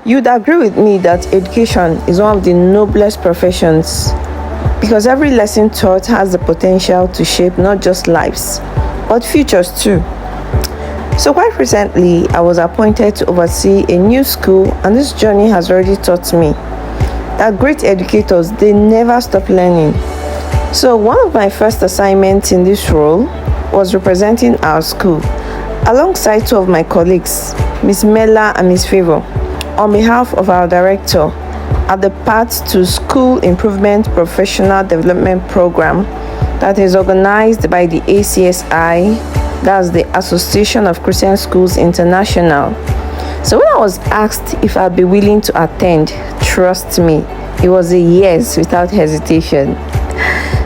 You'd agree with me that education is one of the noblest professions because every lesson taught has the potential to shape not just lives, but futures too. So quite recently, I was appointed to oversee a new school, and this journey has already taught me that great educators, they never stop learning. So one of my first assignments in this role was representing our school alongside two of my colleagues, Miss Mela and Miss Favor, on behalf of our director at the Path to School Improvement Professional Development Program that is organized by the ACSI, that's the Association of Christian Schools International. So when I was asked if I'd be willing to attend, trust me, it was a yes without hesitation.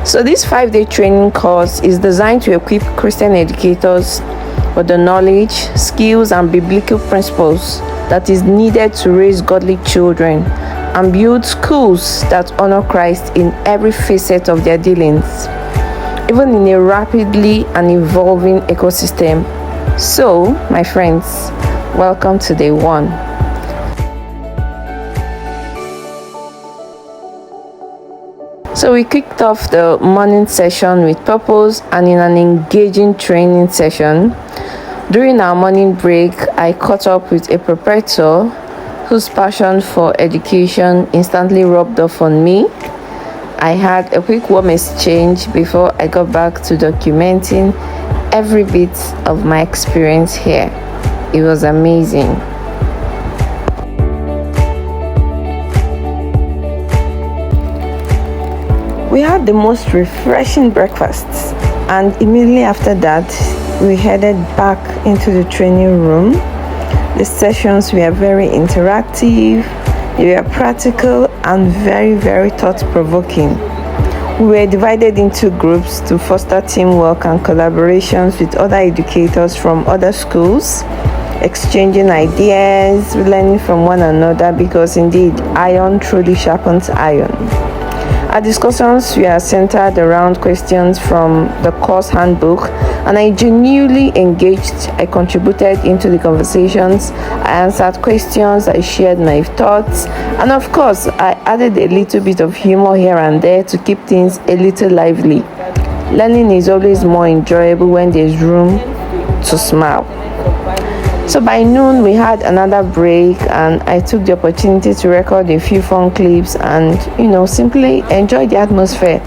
So this 5-day training course is designed to equip Christian educators with the knowledge, skills, and biblical principles that is needed to raise godly children and build schools that honor Christ in every facet of their dealings, even in a rapidly and evolving ecosystem. So, my friends, welcome to day one. So we kicked off the morning session with purpose and in an engaging training session. During our morning break, I caught up with a proprietor whose passion for education instantly rubbed off on me. I had a quick warm exchange before I got back to documenting every bit of my experience here. It was amazing. We had the most refreshing breakfast, and immediately after that, we headed back into the training room. The sessions were very interactive, they were practical and very, very thought-provoking. We were divided into groups to foster teamwork and collaborations with other educators from other schools, exchanging ideas, learning from one another, because indeed, iron truly sharpens iron. Our discussions were centered around questions from the course handbook, and I genuinely engaged. I contributed into the conversations, I answered questions, I shared my thoughts, and of course, I added a little bit of humor here and there to keep things a little lively. Learning is always more enjoyable when there's room to smile. So by noon, we had another break, and I took the opportunity to record a few fun clips and, simply enjoy the atmosphere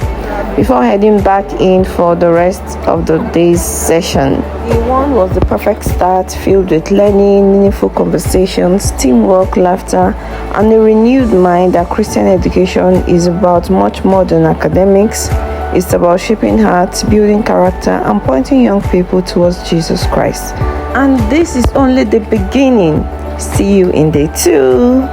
before heading back in for the rest of the day's session. Day one was the perfect start, filled with learning, meaningful conversations, teamwork, laughter, and a renewed mind that Christian education is about much more than academics. It's about shaping hearts, building character, and pointing young people towards Jesus Christ. And this is only the beginning. See you in day 2.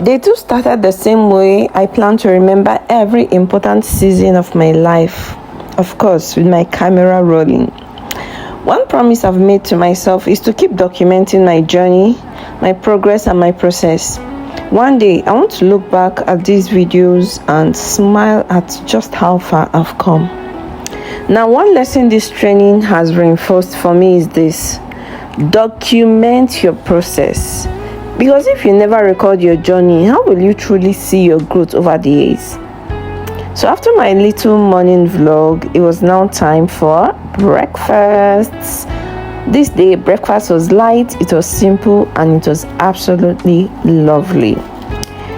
Day 2 started the same way. I plan to remember every important season of my life, of course, with my camera rolling. One promise I've made to myself is to keep documenting my journey, my progress, and my process. One day, I want to look back at these videos and smile at just how far I've come. Now, one lesson this training has reinforced for me is this: document your process. Because if you never record your journey, how will you truly see your growth over the years? So after my little morning vlog, it was now time for breakfast. This day, breakfast was light, it was simple, and it was absolutely lovely.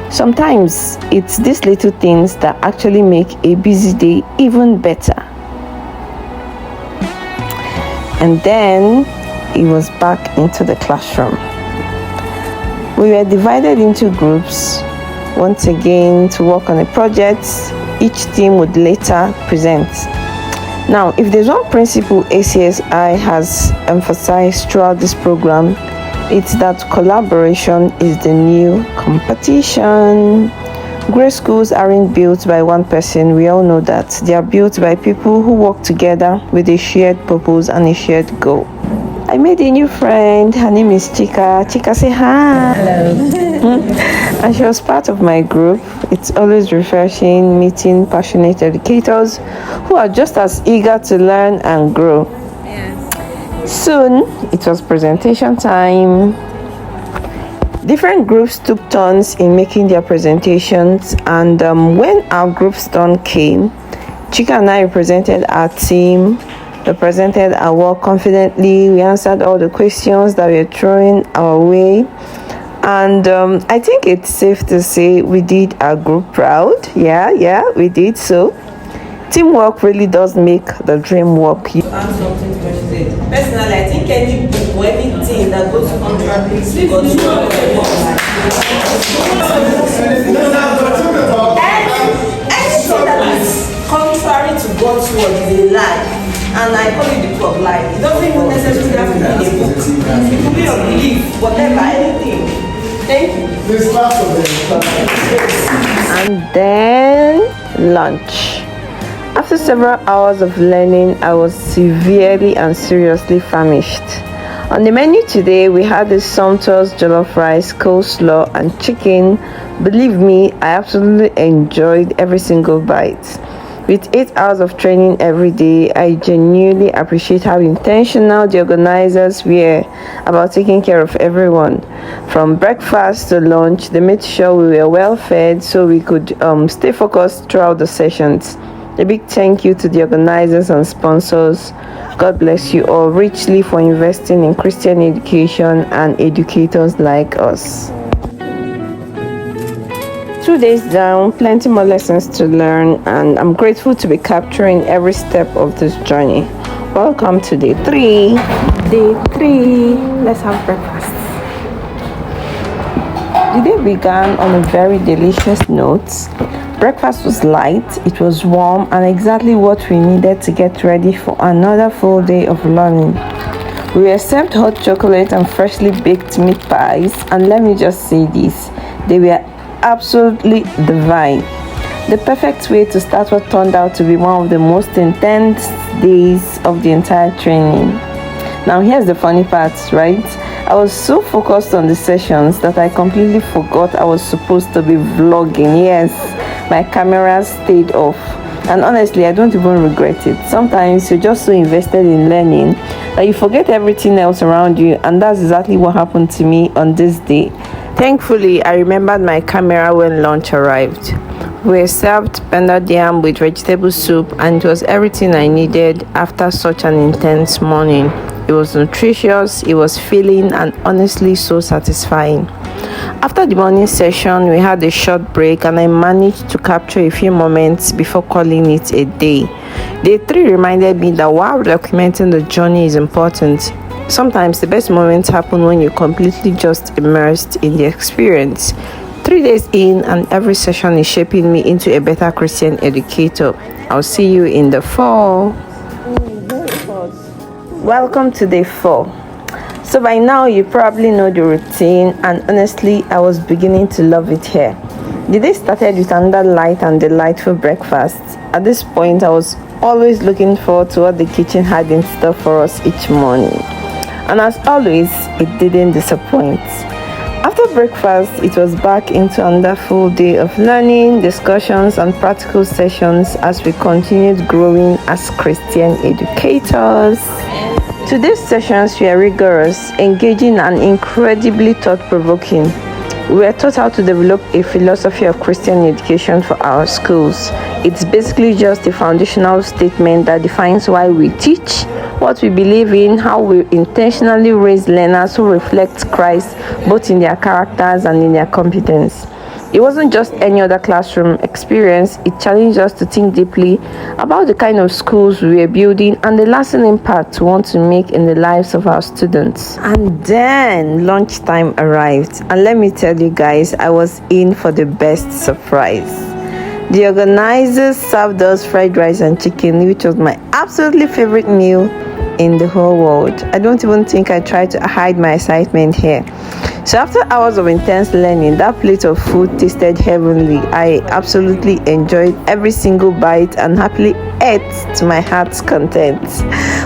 Sometimes it's these little things that actually make a busy day even better. And then it was back into the classroom. We were divided into groups once again to work on a project. Each team would later present. Now, if there's one principle ACSI has emphasized throughout this program, it's that collaboration is the new competition. Great schools aren't built by one person. We all know that. They are built by people who work together with a shared purpose and a shared goal. I made a new friend. Her name is Chika. Chika, say hi. Hello. And she was part of my group. It's always refreshing meeting passionate educators who are just as eager to learn and grow. Yes. Soon, it was presentation time. Different groups took turns in making their presentations, and when our group's turn came, Chika and I represented our team. We presented our work confidently. We answered all the questions that were thrown our way. And I think it's safe to say we did our group proud. Yeah, we did so. Teamwork really does make the dream work. Add something to what she said. Personally, I think any book or anything that goes contrary to God's word, anything that is contrary to God's word is a lie. And I call it the book of life. It doesn't even necessarily have to be a book. It could be a belief, whatever, anything. Thank you. And then lunch. After several hours of learning, I was severely and seriously famished. On the menu today, we had the sumptuous jollof rice, coleslaw, and chicken. Believe me, I absolutely enjoyed every single bite. With 8 hours of training every day, I genuinely appreciate how intentional the organizers were about taking care of everyone. From breakfast to lunch, they made sure we were well fed so we could stay focused throughout the sessions. A big thank you to the organizers and sponsors. God bless you all richly for investing in Christian education and educators like us. 2 days down, plenty more lessons to learn, and I'm grateful to be capturing every step of this journey. Welcome to day 3. Day 3. Let's have breakfast. The day began on a very delicious note. Breakfast was light, it was warm, and exactly what we needed to get ready for another full day of learning. We were served hot chocolate and freshly baked meat pies, and let me just say this, they were absolutely divine. The perfect way to start what turned out to be one of the most intense days of the entire training. Now here's the funny part, right? I was so focused on the sessions that I completely forgot I was supposed to be vlogging. Yes, my camera stayed off. And honestly, I don't even regret it. Sometimes you're just so invested in learning that you forget everything else around you, and that's exactly what happened to me on this day. Thankfully, I remembered my camera when lunch arrived. We were served pounded yam with vegetable soup, and it was everything I needed after such an intense morning. It was nutritious, it was filling, and honestly so satisfying. After the morning session, we had a short break, and I managed to capture a few moments before calling it a day. Day 3 reminded me that while documenting the journey is important, sometimes the best moments happen when you're completely just immersed in the experience. 3 days in, and every session is shaping me into a better Christian educator. I'll see you in the fall. Welcome to day 4. So by now you probably know the routine, and honestly I was beginning to love it here. The day started with another light and delightful breakfast. At this point I was always looking forward to what the kitchen had in store for us each morning. And as always, it didn't disappoint. After breakfast, it was back into another full day of learning, discussions, and practical sessions as we continued growing as Christian educators. Today's sessions were rigorous, engaging, and incredibly thought-provoking. We were taught how to develop a philosophy of Christian education for our schools. It's basically just a foundational statement that defines why we teach, what we believe in, how we intentionally raise learners who reflect Christ both in their characters and in their competence. It wasn't just any other classroom experience, it challenged us to think deeply about the kind of schools we were building and the lasting impact we want to make in the lives of our students. And then lunchtime arrived, and let me tell you guys, I was in for the best surprise. The organizers served us fried rice and chicken, which was my absolutely favorite meal in the whole world. I don't even think I tried to hide my excitement here. So after hours of intense learning, that plate of food tasted heavenly. I absolutely enjoyed every single bite and happily ate to my heart's content.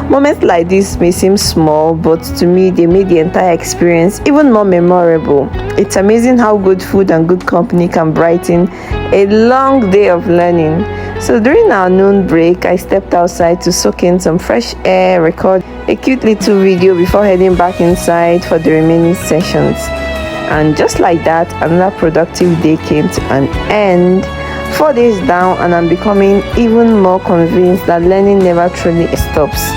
Moments like this may seem small, but to me they made the entire experience even more memorable. It's amazing how good food and good company can brighten a long day of learning. So during our noon break, I stepped outside to soak in some fresh air, record a cute little video before heading back inside for the remaining sessions. And just like that, another productive day came to an end. 4 days down, and I'm becoming even more convinced that learning never truly stops.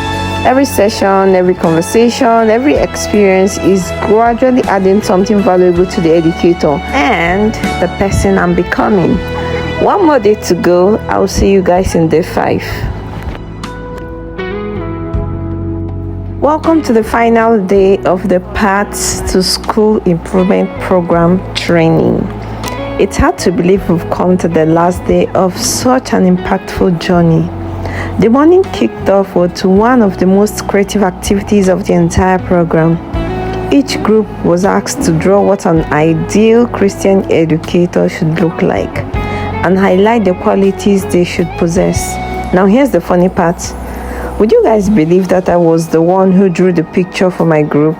Every session, every conversation, every experience is gradually adding something valuable to the educator and the person I'm becoming. One more day to go. I'll see you guys in day 5. Welcome to the final day of the Paths to School Improvement Program training. It's hard to believe we've come to the last day of such an impactful journey. The morning kicked off with one of the most creative activities of the entire program. Each group was asked to draw what an ideal Christian educator should look like and highlight the qualities they should possess. Now here's the funny part. Would you guys believe that I was the one who drew the picture for my group?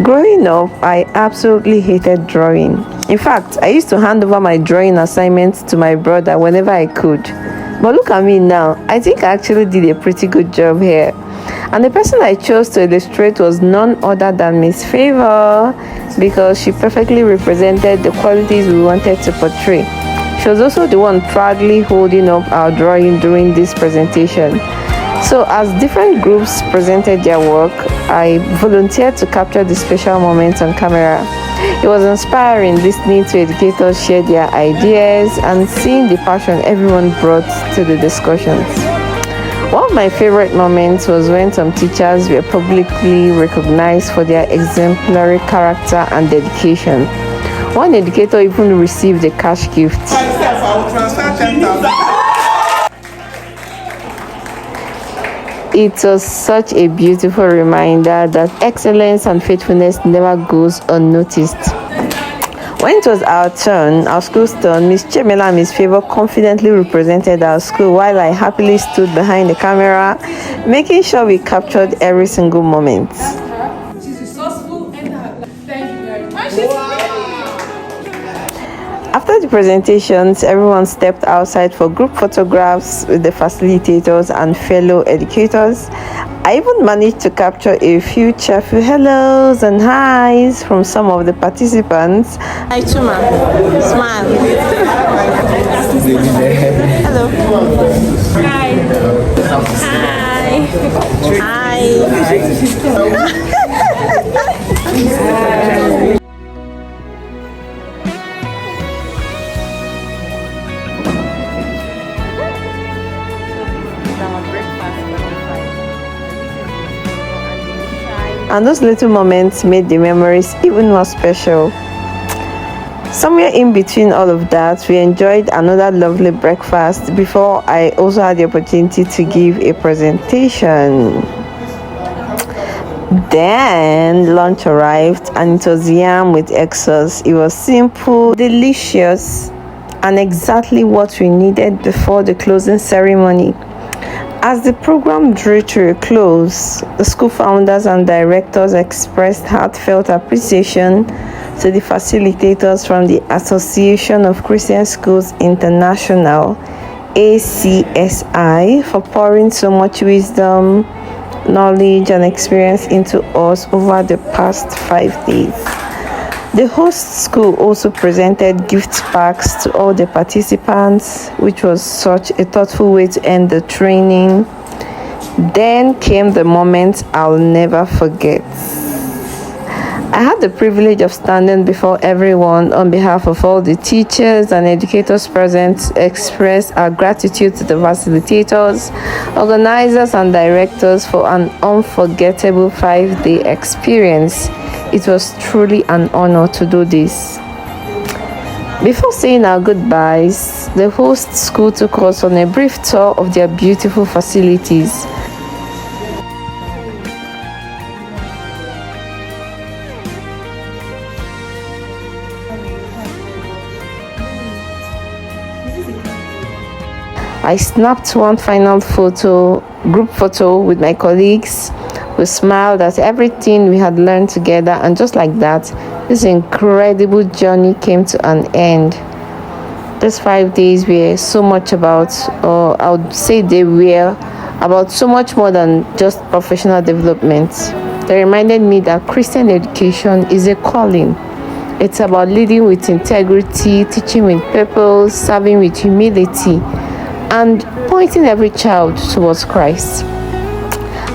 Growing up, I absolutely hated drawing. In fact, I used to hand over my drawing assignments to my brother whenever I could. But look at me now. I think I actually did a pretty good job here. And the person I chose to illustrate was none other than Miss Favor, because she perfectly represented the qualities we wanted to portray. She was also the one proudly holding up our drawing during this presentation. So as different groups presented their work, I volunteered to capture the special moments on camera. It was inspiring listening to educators share their ideas and seeing the passion everyone brought to the discussions. One of my favorite moments was when some teachers were publicly recognized for their exemplary character and dedication. One educator even received a cash gift. It was such a beautiful reminder that excellence and faithfulness never goes unnoticed. When it was our turn, our school's turn, Miss Chemela and Miss Favor confidently represented our school while I happily stood behind the camera, making sure we captured every single moment. She's resourceful and thank you very much. After the presentations, everyone stepped outside for group photographs with the facilitators and fellow educators. I even managed to capture a few cheerful hellos and highs from some of the participants. Hi, Chuma. Smile. Hello. Hi. Hi. And those little moments made the memories even more special. Somewhere in between all of that, we enjoyed another lovely breakfast before I also had the opportunity to give a presentation. Then lunch arrived and it was yam with egg sauce. It was simple, delicious, and exactly what we needed before the closing ceremony. As the program drew to a close, the school founders and directors expressed heartfelt appreciation to the facilitators from the Association of Christian Schools International, ACSI, for pouring so much wisdom, knowledge, and experience into us over the past 5 days. The host school also presented gift packs to all the participants, which was such a thoughtful way to end the training. Then came the moment I'll never forget. I had the privilege of standing before everyone on behalf of all the teachers and educators present to express our gratitude to the facilitators, organizers, and directors for an unforgettable 5-day experience. It was truly an honor to do this. Before saying our goodbyes, the host school took us on a brief tour of their beautiful facilities. I snapped one final group photo with my colleagues. We smiled at everything we had learned together, and just like that, this incredible journey came to an end. These 5 days were so much about, or I would say they were about so much more than just professional development. They reminded me that Christian education is a calling. It's about leading with integrity, teaching with purpose, serving with humility, and pointing every child towards Christ.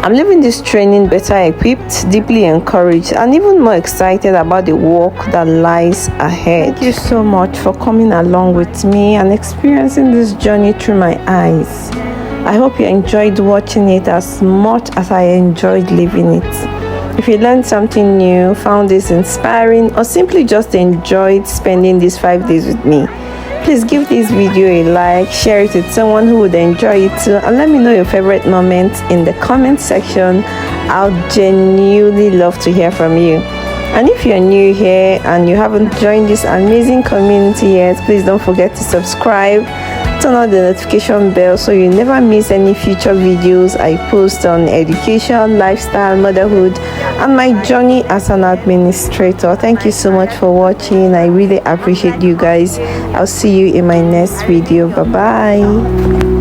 I'm leaving this training better equipped, deeply encouraged, and even more excited about the work that lies ahead. Thank you so much for coming along with me and experiencing this journey through my eyes. I hope you enjoyed watching it as much as I enjoyed living it. If you learned something new, found this inspiring, or simply just enjoyed spending these 5 days with me, please give this video a like, share it with someone who would enjoy it too, and let me know your favorite moments in the comment section. I'll genuinely love to hear from you. And if you're new here and you haven't joined this amazing community yet, please don't forget to subscribe, turn on the notification bell so you never miss any future videos I post on education, lifestyle, motherhood, and my journey as an administrator. Thank you so much for watching. I really appreciate you guys. I'll see you in my next video. Bye bye.